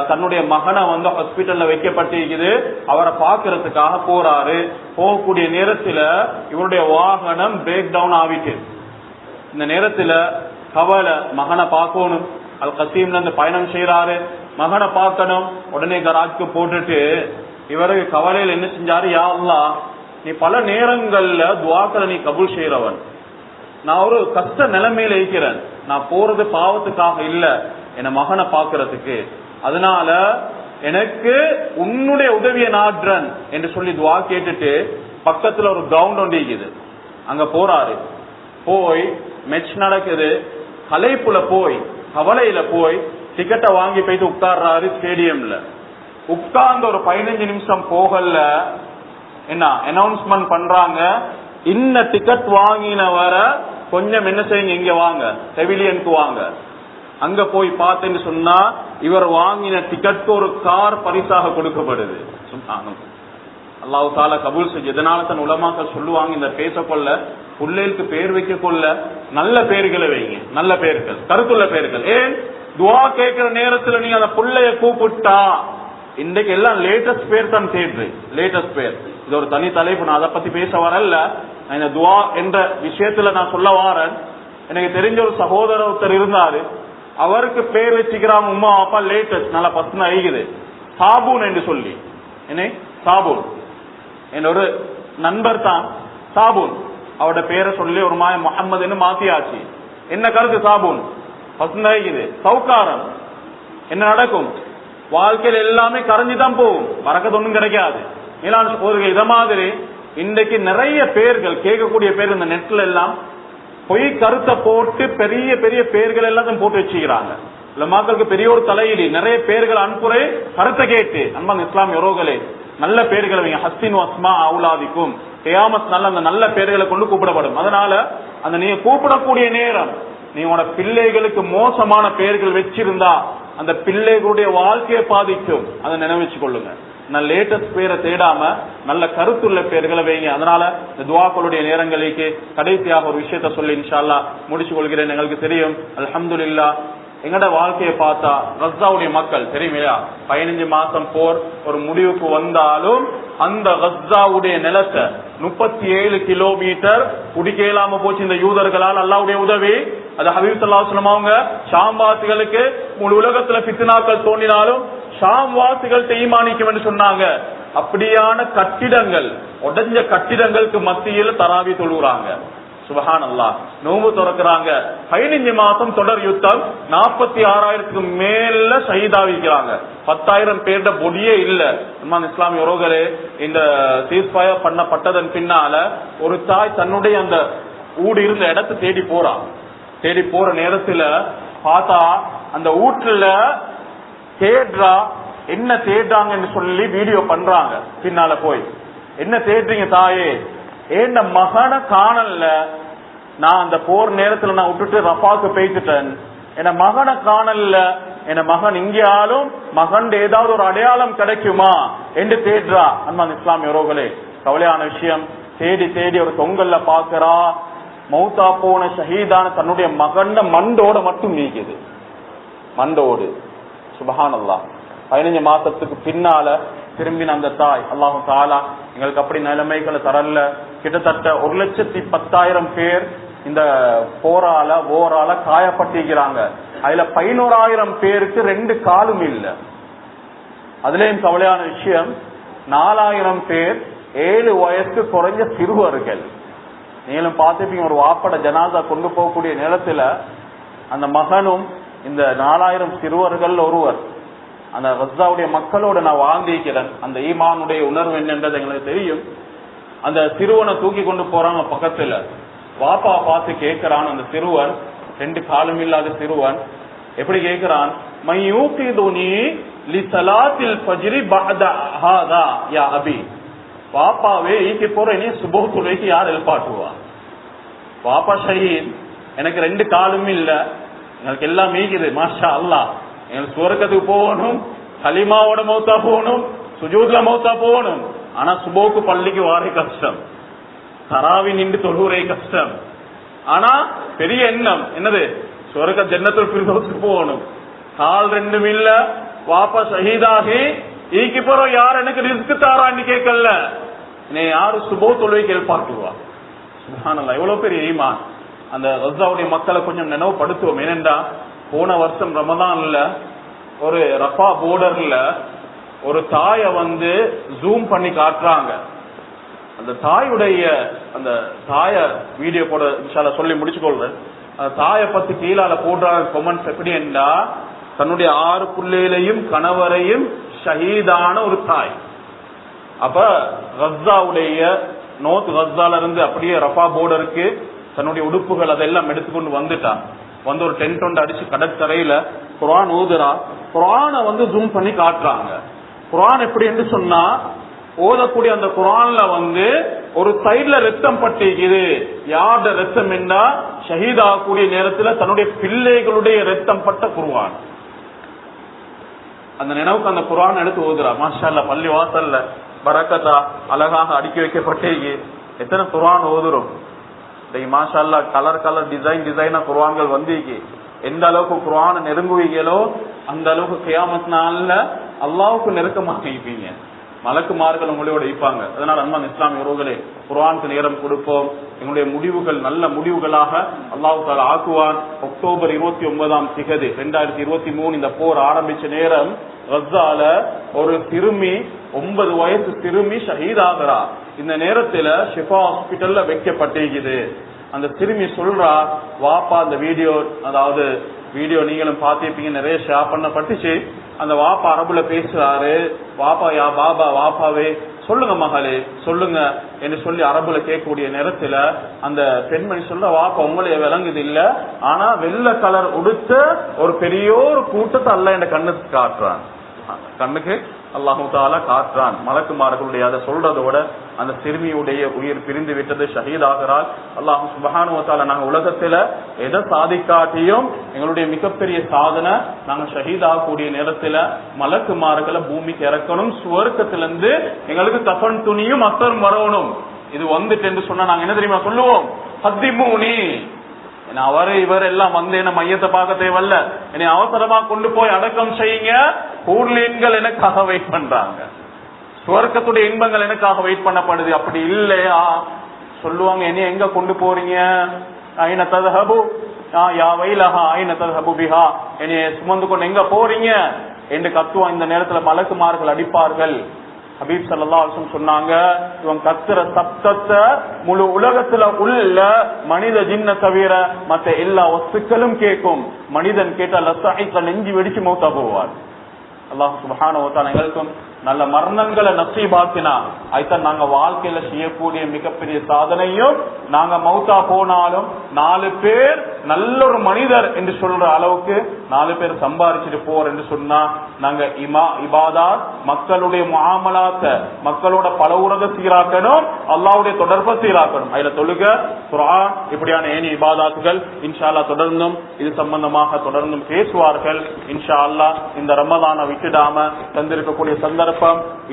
S1: தன்னுடைய மகனை ஹாஸ்பிட்டல்ல வைக்கப்பட்டிருக்குது, அவரை பாக்குறதுக்காக போறாரு. போகக்கூடிய நேரத்துல இவருடைய வாகனம் பிரேக் டவுன் ஆகிட்டு, இந்த நேரத்துல கவலை, மகனை பார்க்கணும். அல் கசீம்ல இருந்து பயணம் செய்யறாரு, மகனை பார்க்கணும். உடனே கராஜ்க்கு போட்டுட்டு இவருக்கு கவலையில் என்ன செஞ்சாரு, யா அல்லாஹ், நீ பல நேரங்கள்ல துஆக்களை நீ கபூல் செய்யறவன், நான் ஒரு கஷ்ட நிலைமையில இருக்கிறேன், நான் போறது பாவத்துக்காக இல்ல, என் மகனை பாக்குறதுக்கு, அதனால எனக்கு உன்னுடைய உதவியை நாடுறன் என்று சொல்லி துஆ கேட்டுட்டு பக்கத்துல ஒரு கிரவுண்ட் ஒன்று இருக்குது, அங்க போறாரு. போய் மேட்ச் நடக்குது, கலைப்புல போய் கவலையில போய் டிக்கெட்டை வாங்கி போயிட்டு உட்கார்றாரு ஸ்டேடியம்ல. உட்கார்ந்து ஒரு 15 நிமிஷம் போகல, என்ன அனௌன்ஸ்மெண்ட் பண்றாங்க, இன்ன டிக்கெட் வாங்கின வர கொஞ்சம் என்ன செய்யுங்க, இங்க வாங்க, பெவிலியனுக்கு வாங்க. அங்க போய் பார்த்தேன்னு சொன்னா இவர் வாங்கின டிக்கெட் ஒரு கார் பரிசாக கொடுக்கப்படுது. அல்லாஹ் தஆலா கபூல் செஞ்சு. இதனால தான் உலமாக்கள் சொல்லுவாங்க, இந்த பேசக்கொள்ள பிள்ளைகளுக்கு பேர் வைக்க கொள்ள நல்ல பேர்களை வைங்க, நல்ல பேர்கள், கருத்துள்ள பேர்கள். ஏன், துஆ கேட்கிற நேரத்துல நீங்க அந்த பிள்ளைய கூப்பிட்டா, இன்றைக்கு எல்லாம் லேட்டஸ்ட் பேர் தான் தேடுது, லேட்டஸ்ட் பேர். இது ஒரு தனி தலைப்பு, நான் அதை பத்தி பேச வரல. இந்த துஆ என்ற விஷயத்துல நான் சொல்ல வாரேன். எனக்கு தெரிஞ்ச ஒரு சகோதரர் ஒருத்தர் இருந்தாரு, அவருக்கு பேர் வச்சுக்கிறாங்க உமா அப்பா லேட்டஸ்ட், நல்லா பசங்க ஐகுது, சாபூன் என்று சொல்லி. என்ன சாபூன், என் ஒரு நண்பர் தான் சாபூன், அவரோட பேரை சொல்லி ஒரு மாய முஹம்மதுன்னு மாத்தியாச்சு. என்ன கருத்து, சாபூன் பசங்க ஐகுது, சவுக்காரம். என்ன நடக்கும், வாழ்க்கையில எல்லாமே கரைஞ்சுதான் போகும், பறக்கத்து ஒண்ணும் கிடைக்காது. இத மாதிரி இன்றைக்கு நிறைய பேர்கள் கேட்கக்கூடிய பேர் இந்த நெட்ல எல்லாம் பொய் கருத்தை போட்டு பெரிய பெரிய பேர்கள் எல்லாம் போட்டு வச்சுக்கிறாங்க. மக்களுக்கு பெரிய ஒரு தலையிலி, நிறைய பேர்கள் அன்புரை கருத்தை கேட்டு அன்பான இஸ்லாமிய உறவுகளே நல்ல பேர்களை வைங்க. ஹஸ்தின் வஸ்மா அவுலாதிக்கும் கியாமத் நல்ல அந்த நல்ல பேர்களை கொண்டு கூப்பிடப்படும். அதனால அந்த நீங்க கூப்பிடக்கூடிய நேரம் நீங்களோட பிள்ளைகளுக்கு மோசமான பெயர்கள் வச்சிருந்தா அந்த பிள்ளைகளுடைய வாழ்க்கையை பாதிக்கும். அதை நினைவச்சு கொள்ளுங்க. நல்ல லேட்டஸ்ட் பேரை தேடாம நல்ல கருத்துள்ள பேர்களை வைங்க. அதனால இந்த துஆக்களுடைய நேரங்களுக்கு கடைசியாக ஒரு விஷயத்த சொல்லி இன்ஷா அல்லாஹ் முடிச்சு கொள்கிறேன். எங்களுக்கு தெரியும் அல்ஹம்துலில்லாஹ் எங்கட வாழ்க்கையை பார்த்தா கஸ்ஸாவுடைய மக்கள் தெரியுமையா 15 மாசம் போர் ஒரு முடிவுக்கு வந்தாலும் அந்த கஸ்ஸாவுடைய நிலத்தை 37 கிலோமீட்டர் குடிக்க இயலாம போச்சு இந்த யூதர்களால். அல்லாஹ்வுடைய உதவி அது ஹபீப் ஸல்லல்லாஹு அலைஹி வஸல்லம் அவங்க ஷாம் வாசிகளுக்கு முழு உலகத்துல ஃபித்னாக்கள் தோன்றினாலும் ஷாம் வாசிகள்கிட்ட ஈமானிக்கும் என்று சொன்னாங்க. அப்படியான கட்டிடங்கள் உடைஞ்ச கட்டிடங்களுக்கு மத்தியில் தராவி தொழுகிறாங்க. சுபஹானல்லாஹ். நோம்பு திறக்கிறாங்க. 15 மாசம் தொடர் யுத்தம் 46,000க்கு மேல ஷஹீதாவிக்கிறாங்க. 10,000 பேர்ட பொடியே இல்ல. இஸ்லாமிய உறவுகளே இந்த சீஸ்ஃபயர் பண்ணப்பட்டதன் பின்னால ஒரு தாய் தன்னுடைய அந்த ஊடு இருந்த இடத்தை தேடி போறா. தேடி போற நேரத்துல பார்த்தா அந்த வீட்டுல தேடுறா. என்ன தேடுறாங்கன்னு சொல்லி வீடியோ பண்றாங்க. பின்னால போய் என்ன தேடுறீங்க தாயே? ஏன் மகனை காணல, நான் அந்த போர் நேரத்துல நான் விட்டுட்டு ரஃபாக்கு போயிட்டுட்டேன், என் மகனை காணல, என் மகன் இங்கேயாலும் மகன் ஏதாவது ஒரு அடையாளம் கிடைக்குமா என்று தேடுறா. அன்பான இஸ்லாமிய உறவுகளே கவலையான விஷயம். தேடி தேடி ஒரு தொங்கல்ல பாக்குறா மௌத்தா போன ஷஹீதான தன்னுடைய மகன் மண்டோட மட்டும் நீக்குது. மண்டோடு. சுபஹானல்லாஹ். 15 மாசத்துக்கு பின்னால திரும்பின அந்த தாய் அல்லாஹு தஆலா எங்களுக்கு அப்படி நிலைமைகளை தரல. கிட்டத்தட்ட 1,10,000 பேர் இந்த போரால காயப்பட்டிருக்கிறாங்க. அதுல 11,000 பேருக்கு 2 காலும் இல்ல. அதுலயும் கவலையான விஷயம் 4,000 பேர் 7 வயசுக்கு குறைஞ்ச சிறுவர்கள். நீங்களும் பார்த்துப்பீங்க ஒரு வாப்பட ஜனாதா கொண்டு போகக்கூடிய நேரத்துல அந்த மகனும் இந்த 4,000 சிறுவர்கள் ஒருவர். அந்த கஸ்ஸாவுடைய மக்களோட நான் வாழ்ந்திருக்கிறேன். அந்த ஈமானுடைய உணர்வு என்னன்றது எங்களுக்கு தெரியும். அந்த சிறுவனை தூக்கி கொண்டு போறாங்க பக்கத்துல. வாப்பா பார்த்து கேட்கிறான் அந்த சிறுவன், 2 காலும் இல்லாத சிறுவன். எப்படி கேட்கிறான்? மையூகிதுனி லிஸலாத்தில் ஃபஜ்ரி பஅத ஹாதா யா அபி. வாப்பாவே ஈக்கி போற இனி சுபஹ் தொழுகைக்கு யார் எழுப்பாட்டுவா? வாப்பா ஷஹீத், எனக்கு 2 காலும் இல்ல, எனக்கு எல்லாம் மீக்குது மாஷா அல்லாஹ். எங்களுக்கு சுவர்க்கத்துக்கு போகணும், கலிமாவோட மௌத்தா போகணும், சுஜூத்ல மௌத்தா போகணும். ஆனா சுபோக்கு பள்ளிக்கு வாரே கஷ்டம், தராவி நின்று தொழுவுரை கஷ்டம். ஆனா பெரிய எண்ணம் என்னது? சுவர்க்க ஜன்னத்துல் ஃபிர்தௌஸ்க்கு போகணும். கால் 2 இல்ல, வாப்பா ஷஹீதாகி ஈக்கி போறோம் யார் எனக்கு ரிஸ்க் தாரான்னு கேட்கல, என்னை யாரு சுபோ தொழுவைக்கு எழுப்பாட்டுவா? சுப்ஹானல்லாஹ். எவ்வளவு பெரிய ஈமான். அந்த கஸ்ஸாவுடைய மக்களை கொஞ்சம் நினைவுபடுத்துவோம். ஏனென்றா போன வருஷம் ரமதான்ல ஒரு ரஃபா போர்டர்ல ஒரு தாயை ஜூம் பண்ணி காட்டுறாங்க. அந்த தாயுடைய அந்த தாய வீடியோ போட இன்ஷால்லா சொல்லி முடிச்சுக்கொள்றேன். அந்த தாயை பத்தி கீழால போடுறாங்க கமெண்ட்ஸ். எப்படி என்றா தன்னுடைய 6 பிள்ளைகளையும் கணவரையும் ஷஹீதான ஒரு தாய். அப்ப கஸ்ஸாவுடைய நோர்த் கஸ்ஸால இருந்து அப்படியே ரஃபா போர்டருக்கு தன்னுடைய உடுப்புகள் அதெல்லாம் எடுத்துக்கொண்டு வந்துட்டான். வந்து ஒரு டென்ட் ஒன்று அடிச்சு கடற்கரையில குர்ஆன் ஓதுறா. குர்ஆனை ஜூம் பண்ணி காட்டுறாங்க. குர்ஆன் எப்படி என்று சொன்னா ஓதக்கூடிய அந்த குர்ஆன்ல ஒரு சைடுல ரத்தம் பட்டிக்குது. யாரோட ரத்தம் என்றா ஷஹீத் ஆகக்கூடிய நேரத்துல தன்னுடைய பிள்ளைகளுடைய ரத்தம் பட்ட குர்ஆன். அந்த நினைவுக்கு அந்த குர்ஆன் எடுத்து ஓதுறா. மாஷா அல்லாஹ். பள்ளி வாசல்ல பரக்கத்தா அழகாக அடுக்கி வைக்கப்பட்டேக்கு. எத்தனை குர்ஆன் ஓதுறோம் மாஷா அல்லாஹ். கலர் டிசைனா குர்ஆன்கள் வந்திருக்கு. எந்த அளவுக்கு குர்ஆனை நெருங்குவீங்களோ அந்த அளவுக்கு கியாமத் நாள்ல அல்லாஹ்வுக்கு நெருக்கமாக இருப்பீங்க. மலக்குமார்கள் உங்களோட இருப்பாங்க. அதனால அன்பான இஸ்லாமிய உறவுகளே குர்ஆனுக்கு நேரம் கொடுப்போம். எங்களுடைய முடிவுகள் நல்ல முடிவுகளாக அல்லாஹ் தஆலா ஆக்குவான். அக்டோபர் 29ஆம் திகதி 2023 இந்த போர் ஆரம்பிச்ச நேரம் கஸ்ஸால ஒரு சிறுமி 9 வயசு சிறுமி ஷஹீத் ஆகிறா. இந்த நேரத்துல ஷிஃபா ஹாஸ்பிட்டல்ல வைக்கப்பட்டிருக்குது. அந்த சிறுமி சொல்றா, வாப்பா அந்த வீடியோ, அதாவது வீடியோ நீங்களும் பார்த்திருப்பீங்க, நிறைய ஷேர் பண்ணப்பட்டுச்சு. அந்த வாப்பா அரபுல பேசுறாரு. வாப்பா யா பாபா, வாப்பாவே சொல்லுங்க மகளே சொல்லுங்க என்று சொல்லி அரபுல கேட்கக்கூடிய நேரத்துல அந்த பெண்மணி சொல்ல, வாப்பா உங்களைய விளங்குது இல்ல, ஆனா வெள்ளை கலர் உடுத்த ஒரு பெரிய ஒரு கூட்டத்தை அல்ல என் கண்ணுக்கு காட்டுறான். கண்ணுக்கு அல்லாஹு தாலா காட்டுறான். மலக்குமார்களுடைய அதை சொல்றதோட அந்த சிறுமியுடைய உயிர் பிரிந்து விட்டது, ஷஹீதாகிறாள். அல்லாஹு சுப்ஹானஹு வ தஆலா நாங்க உலகத்துல எதை சாதிக்காட்டியும் எங்களுடைய மிகப்பெரிய சாதனை, நாங்க ஷஹீதாகக்கூடிய நேரத்துல மலக்குமார்களை பூமிக்கு இறக்கணும், சுவர்க்கத்திலிருந்து எங்களுக்கு கஃன் துணியும் அத்தரும் வரணும். இது வந்துட்டு என்று சொன்னா நாங்க என்ன தெரியுமா சொல்லுவோம், ஹத்திமூனி, அவரு இவர் எல்லாம் வந்து என்ன மையத்தை பார்க்க தேவையில்ல, என்னை அவசரமா கொண்டு போய் அடக்கம் செய்யுங்க, ஊர்லீன்கள் எனக்காக வெயிட் பண்றாங்க, சுவர்க்கத்துடைய இன்பங்கள் எனக்காக வெயிட் பண்ணப்படுது. அப்படி இல்லையா சொல்லுவாங்க, என்னைய எங்க கொண்டு போறீங்க, ஐன தذهபு யா வைலஹா ஐன தذهபு பிஹா, என்னைய சுமந்து கொண்டு எங்க போறீங்க என்று கத்துவான். இந்த நேரத்துல மலக்குமார்கள் அடிப்பார்கள். ஹபீப் ஸல்லல்லாஹு அலைஹி வஸல்லம் சொன்னாங்க, இவன் கத்துற சப்தத்தை முழு உலகத்துல உள்ள மனித ஜின்ன தவிர மற்ற எல்லா வஸ்துக்களும் கேட்கும். மனிதன் கேட்டால் லஸஹிக நெஞ்சு வெடிச்சு மௌத்தா போவார். அல்லாஹ் சுப்ஹானஹு வ தஆலா எங்களுக்கும் நல்ல மரணங்களை நசீபாக்கினா அதுதான் நாங்க வாழ்க்கையில செய்யக்கூடிய மிகப்பெரிய சாதனையும். நாங்க மௌத்தா போனாலும் 4 பேர் நல்ல ஒரு மனிதர் என்று சொல்ற அளவுக்கு 4 பேர் சம்பாதிச்சுட்டு போற என்று சொன்னா நாங்க இபாதத், மக்களுடைய முஆமலாத்த, மக்களோட பலவுறத சீராக்கணும், அல்லாஹ்வுடைய தொடர்பை சீராக்கணும். அதுல தொழுக, குர்ஆன், இப்படியான ஏனி இபாதத்துகள் இன்ஷா அல்லாஹ் தொடர்ந்தும் இது சம்பந்தமாக தொடர்ந்தும் பேசுவார்கள் இன்ஷா அல்லாஹ். இந்த ரமதானை விட்டுடாம தந்திருக்கக்கூடிய சந்தர்ப்பம்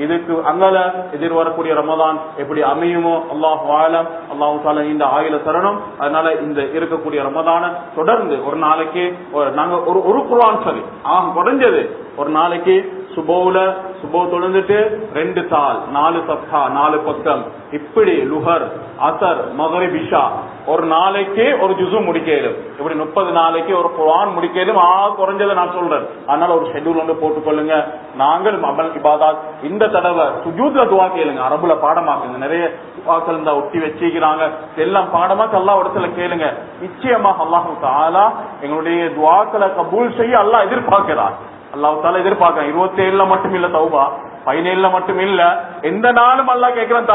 S1: இதுக்கு அங்கல எதிர்வரக்கூடிய ரமதான் எப்படி அமையுமோ அல்லாஹ் ஆலம், அல்லாஹ் தஆலா இந்த ஆயுள தரணும். அதனால இந்த இருக்கக்கூடிய ரமதான தொடர்ந்து ஒரு நாளைக்கு நாங்க ஒரு குர்ஆன் சரி குறைஞ்சது ஒரு நாளைக்கு சுபோ தொழுந்துட்டு 2 தாள் 4 சஃபா 4 பக்கம், இப்படி லுஹர் அசர் மக்ரிப் இஷா ஒரு நாளைக்கு ஒரு ஜுஸு முடிக்கலும், இப்படி 30 நாளைக்கு ஒரு குர்ஆன் முடிக்கலும் குறைஞ்சதை நான் சொல்றேன். அதனால ஒரு ஷெட்யூல் வந்து போட்டுக்கொள்ளுங்க. நாங்கள் அமல் இபாதத் இந்த தடவை சுஜூத்ல துஆ கேளுங்க, அரபுல பாடமாக்குங்க, நிறைய துஆக்கள் இருந்தா ஒட்டி வச்சிக்கிறாங்க, எல்லாம் பாடமாக்கு அல்லாஹ் இடத்துல கேளுங்க. நிச்சயமாக அல்லாஹ் தஆலா எங்களுடைய துஆக்களை கபூல் செய்ய அல்லாஹ் எதிர்பார்க்கிறார். அல்லாஹ் தஆலா எதிர்பார்க்கிறான். 27ல மட்டும் இல்ல தௌபா, 17ல மட்டும் இல்ல, எந்த நாளும் அல்லாஹ் கேட்கிறான்.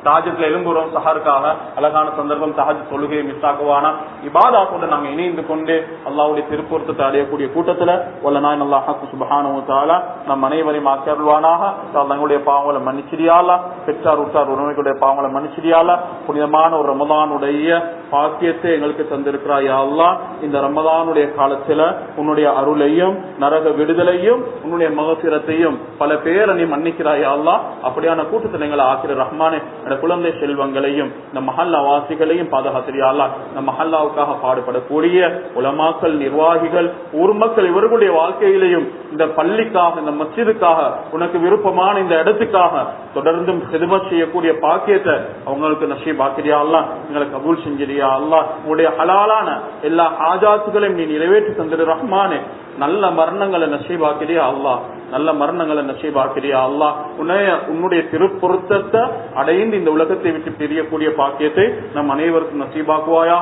S1: தாஜத்துல எழும்புறோம் சஹருக்காக, அழகான சந்தர்ப்பம், தஹஜ் தொழுகையை மிஸ் ஆக்குவானா, இபாதத்தோட நாங்க இணைந்து கொண்டு அல்லாஹ்வுடைய திருப்பொருத்தத்தை அடையக்கூடிய கூட்டத்துல வல்லநாயன் அல்லாஹ் சுப்ஹானஹு வ தஆலா நம் அனைவரையும் ஆக்கியருள்வானாக. தங்களுடைய பாவங்களை மன்னிச்சிடியா அல்லாஹ், பெற்றார் உற்றார் உறவினர்களுடைய பாவங்களை மன்னிச்சிடியா அல்லாஹ். புனிதமான ஒரு ரமதானுடைய பாக்கியத்தை எங்களுக்கு தந்திருக்கிறாய் யா அல்லாஹ். இந்த ரமதானுடைய காலத்துல உன்னுடைய அருளையும் நரக விடுதலையும் உன்னுடைய மகஃபிரத்தையும் பல பேரை நீ மன்னிக்கிறாய் யா அல்லாஹ். அப்படியான கூட்டத்தில் எங்களை ஆக்கிற ரஹ்மானே, குழந்தை செல்வங்களையும் இந்த மஹல்லா வாசிகளையும் பாதுகாத்திரியா அல்லாஹ். இந்த மஹல்லாவுக்காக பாடுபடக்கூடிய உலமாக்கள், நிர்வாகிகள், ஊர் மக்கள் இவர்களுடைய வாழ்க்கையிலையும் இந்த பள்ளிக்காக, இந்த மஸ்ஜிதுக்காக, உனக்கு விருப்பமான இந்த இடத்துக்காக தொடர்ந்தும் ஹிதமத் செய்யக்கூடிய பாக்கியத்தை அவங்களுக்கு நசீபாக்கிறியா அல்லாஹ். எங்களை கபூல் செஞ்சிரியா அல்லாஹ். உன்னுடைய ஹலாலான எல்லா ஹாஜாத்துகளையும் நீ நிறைவேற்றி தந்திரு ரஹ்மானே. நல்ல மரணங்களை நசீபாக்கிறியா அல்லாஹ், நல்ல மரணங்களை நசீபாக்கிறியா அல்லாஹ். உன்னுடைய திருப்பொருத்தத்தை அடைந்து இந்த உலகத்தை விட்டு பிரியக்கூடிய பாக்கியத்தை நம் அனைவருக்கும் நசீபாக்குவாயா.